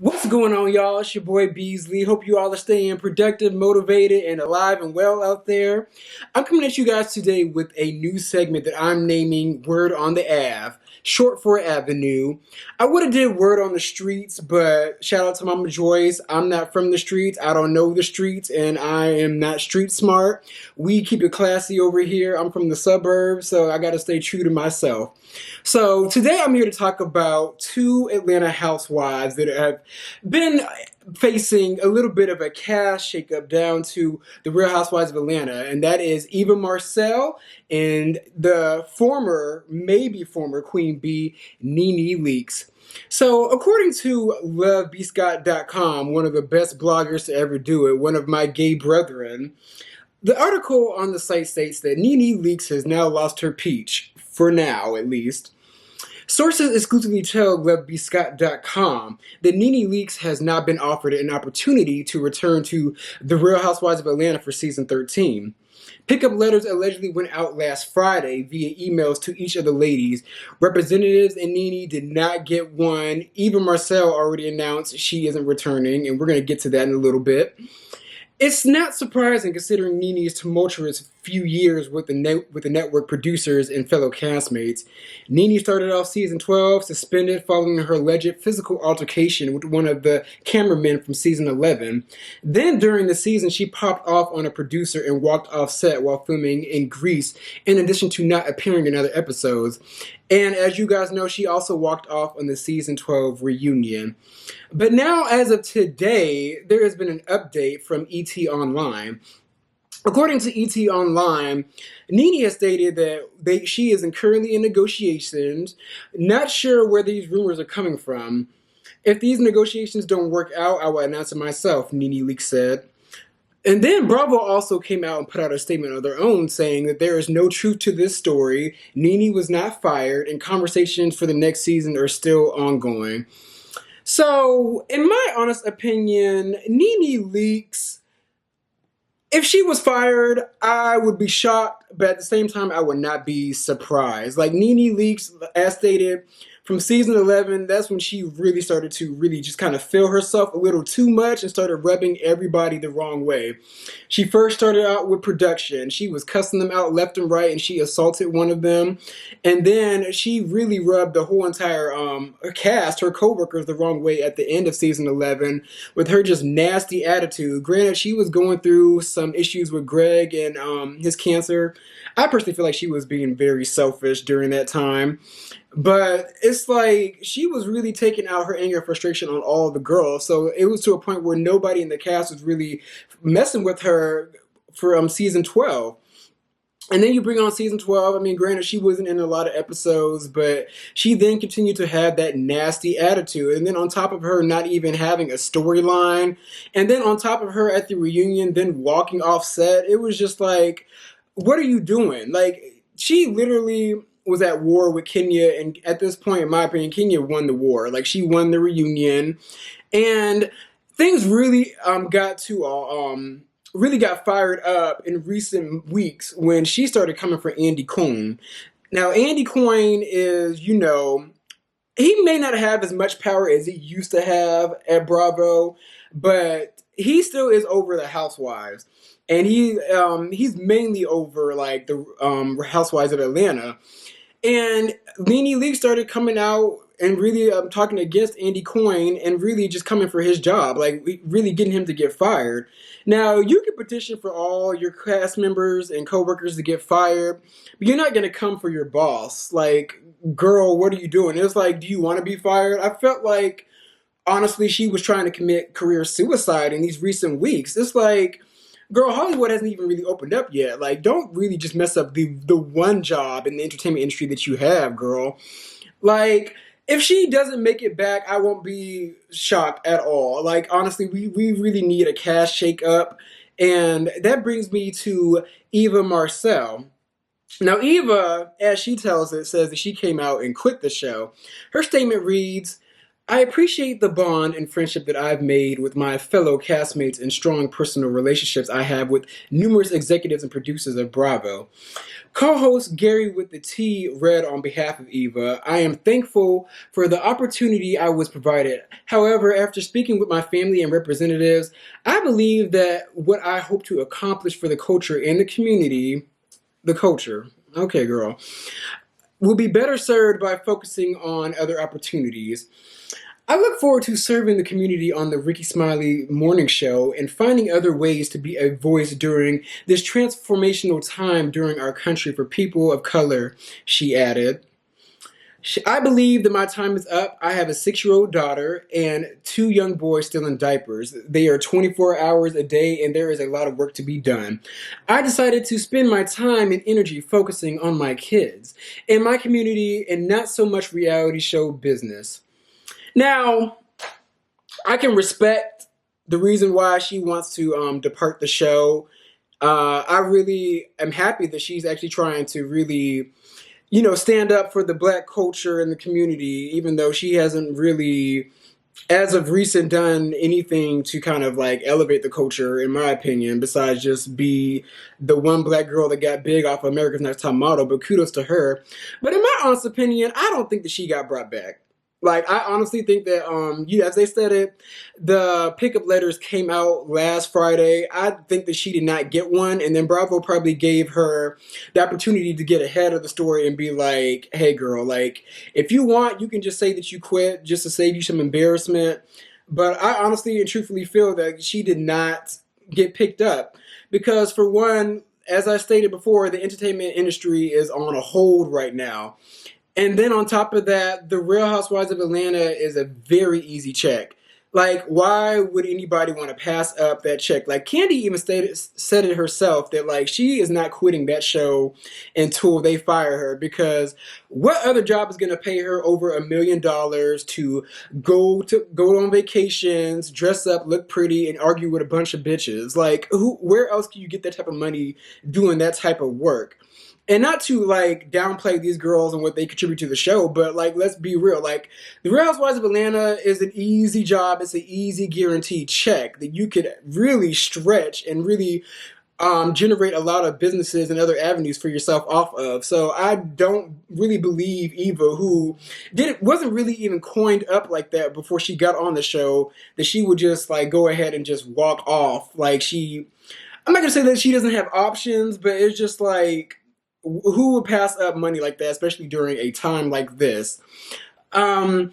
What's going on, y'all? It's your boy Beasley. Hope you all are staying productive, motivated, and alive and well out there. I'm coming at you guys today with a new segment that I'm naming Word on the Ave, short for Avenue. I would have did Word on the Streets, but shout out to Mama Joyce. I'm not from the streets. I don't know the streets, and I am not street smart. We keep it classy over here. I'm from the suburbs, so I got to stay true to myself. So today I'm here to talk about two Atlanta housewives that have been facing a little bit of a cast shakeup down to the Real Housewives of Atlanta, and that is Eva Marcel and the maybe former Queen Bee, Nene Leakes. So, according to lovebscott.com, one of the best bloggers to ever do it, one of my gay brethren, the article on the site states that Nene Leakes has now lost her peach, for now at least. Sources exclusively tell LevBScott.com that Nene Leakes has not been offered an opportunity to return to The Real Housewives of Atlanta for season 13. Pickup letters allegedly went out last Friday via emails to each of the ladies. Representatives and Nene did not get one. Eva Marcel already announced she isn't returning, and we're going to get to that in a little bit. It's not surprising considering Nene's tumultuous few years with the network producers and fellow castmates. Nene started off season 12 suspended following her alleged physical altercation with one of the cameramen from season 11. Then during the season, she popped off on a producer and walked off set while filming in Greece, in addition to not appearing in other episodes. And as you guys know, she also walked off on the season 12 reunion. But now, as of today, there has been an update from ET Online. According to ET Online, Nene has stated that she is currently in negotiations, not sure where these rumors are coming from. If these negotiations don't work out, I will announce it myself, Nene Leakes said. And then Bravo also came out and put out a statement of their own saying that there is no truth to this story. Nene was not fired, and conversations for the next season are still ongoing. So, in my honest opinion, Nene Leakes, if she was fired, I would be shocked, but at the same time, I would not be surprised. Like, Nene Leakes, as stated, from season 11, that's when she really started to really just kind of feel herself a little too much and started rubbing everybody the wrong way. She first started out with production. She was cussing them out left and right, and she assaulted one of them. And then she really rubbed the whole entire cast, her co-workers, the wrong way at the end of season 11 with her just nasty attitude. Granted, she was going through some issues with Greg and his cancer. I personally feel like she was being very selfish during that time. But it's like she was really taking out her anger and frustration on all the girls. So it was to a point where nobody in the cast was really messing with her for season 12. And then you bring on season 12. I mean, granted, she wasn't in a lot of episodes, but she then continued to have that nasty attitude. And then on top of her not even having a storyline, and then on top of her at the reunion, then walking off set, it was just like, what are you doing? Like, she literally was at war with Kenya, and at this point, in my opinion, Kenya won the war. Like, she won the reunion, and things really got fired up in recent weeks when she started coming for Andy Cohen. Now, Andy Cohen is, he may not have as much power as he used to have at Bravo, but he still is over the Housewives. And he's mainly over like the Housewives of Atlanta. And Nene Leakes started coming out and really talking against Andy Cohen and really just coming for his job, like really getting him to get fired. Now, you can petition for all your cast members and coworkers to get fired, but you're not going to come for your boss. Like, girl, what are you doing? It's like, do you want to be fired? I felt like, honestly, she was trying to commit career suicide in these recent weeks. It's like, girl, Hollywood hasn't even really opened up yet. Like, don't really just mess up the one job in the entertainment industry that you have, girl. Like, if she doesn't make it back, I won't be shocked at all. Like, honestly, we really need a cast shakeup. And that brings me to Eva Marcel. Now, Eva, as she tells it, says that she came out and quit the show. Her statement reads, I appreciate the bond and friendship that I've made with my fellow castmates and strong personal relationships I have with numerous executives and producers of Bravo. Co-host Gary with the T read on behalf of Eva, I am thankful for the opportunity I was provided. However, after speaking with my family and representatives, I believe that what I hope to accomplish for the culture and the community, the culture, okay girl, will be better served by focusing on other opportunities. I look forward to serving the community on the Ricky Smiley Morning Show and finding other ways to be a voice during this transformational time during our country for people of color, she added. I believe that my time is up. I have a 6-year-old daughter and 2 young boys still in diapers. They are 24 hours a day and there is a lot of work to be done. I decided to spend my time and energy focusing on my kids and my community and not so much reality show business. Now, I can respect the reason why she wants to depart the show. I really am happy that she's actually trying to really, stand up for the black culture and the community, even though she hasn't really, as of recent, done anything to kind of like elevate the culture, in my opinion, besides just be the one black girl that got big off of America's Next Top Model. But kudos to her. But in my honest opinion, I don't think that she got brought back. Like, I honestly think that, as they said it, the pickup letters came out last Friday. I think that she did not get one, and then Bravo probably gave her the opportunity to get ahead of the story and be like, hey, girl, like, if you want, you can just say that you quit just to save you some embarrassment. But I honestly and truthfully feel that she did not get picked up because, for one, as I stated before, the entertainment industry is on a hold right now. And then on top of that, the Real Housewives of Atlanta is a very easy check. Like, why would anybody want to pass up that check? Like, Candy even said it herself that, like, she is not quitting that show until they fire her because what other job is going to pay her over $1 million to go on vacations, dress up, look pretty, and argue with a bunch of bitches? Like, where else can you get that type of money doing that type of work? And not to like downplay these girls and what they contribute to the show, but like let's be real. Like the Real Housewives of Atlanta is an easy job. It's an easy guaranteed check that you could really stretch and really generate a lot of businesses and other avenues for yourself off of. So I don't really believe Eva, who wasn't really even coined up like that before she got on the show, that she would just like go ahead and just walk off. Like I'm not gonna say that she doesn't have options, but it's just like, who would pass up money like that, especially during a time like this? I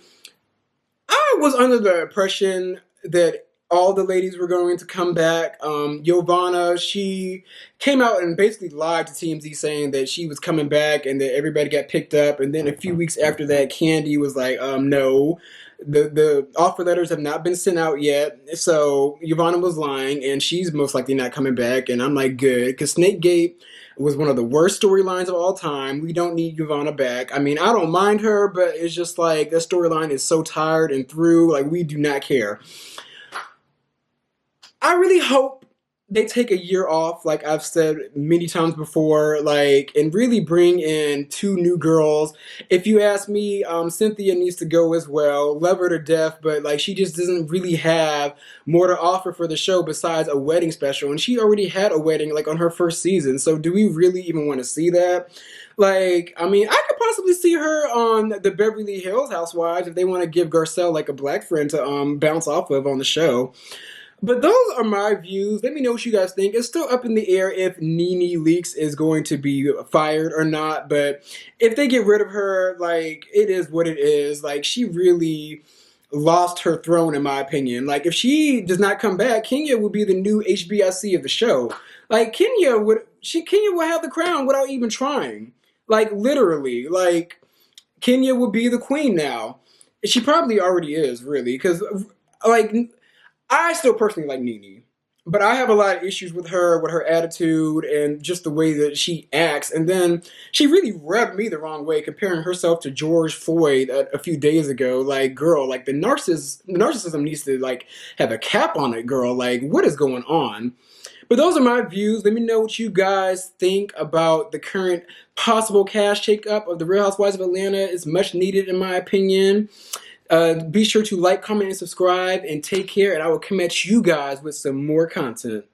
was under the impression that all the ladies were going to come back. Giovanna, she came out and basically lied to TMZ saying that she was coming back and that everybody got picked up. And then a few weeks after that, Candy was like, no, the offer letters have not been sent out yet. So Giovanna was lying and she's most likely not coming back. And I'm like, good, because Snakegate was one of the worst storylines of all time. We don't need Giovanna back. I mean, I don't mind her, but it's just like that storyline is so tired and through. Like, we do not care. I really hope they take a year off, like I've said many times before, like, and really bring in 2 new girls. If you ask me, Cynthia needs to go as well. Love her to death, but like she just doesn't really have more to offer for the show besides a wedding special. And she already had a wedding like on her first season. So do we really even want to see that? Like, I mean, I could possibly see her on the Beverly Hills Housewives if they want to give Garcelle like a black friend to bounce off of on the show. But those are my views. Let me know what you guys think. It's still up in the air if Nene Leakes is going to be fired or not. But if they get rid of her, like, it is what it is. Like, she really lost her throne, in my opinion. Like, if she does not come back, Kenya will be the new HBIC of the show. Like, Kenya would have the crown without even trying. Like, literally. Like, Kenya will be the queen now. She probably already is, really. Because, like, I still personally like Nene, but I have a lot of issues with her attitude, and just the way that she acts. And then she really rubbed me the wrong way, comparing herself to George Floyd a few days ago. Like, girl, like the narcissism needs to like have a cap on it, girl. Like, what is going on? But those are my views. Let me know what you guys think about the current possible cast shakeup of the Real Housewives of Atlanta. It's much needed, in my opinion. Be sure to like, comment, and subscribe, and take care. And I will come at you guys with some more content.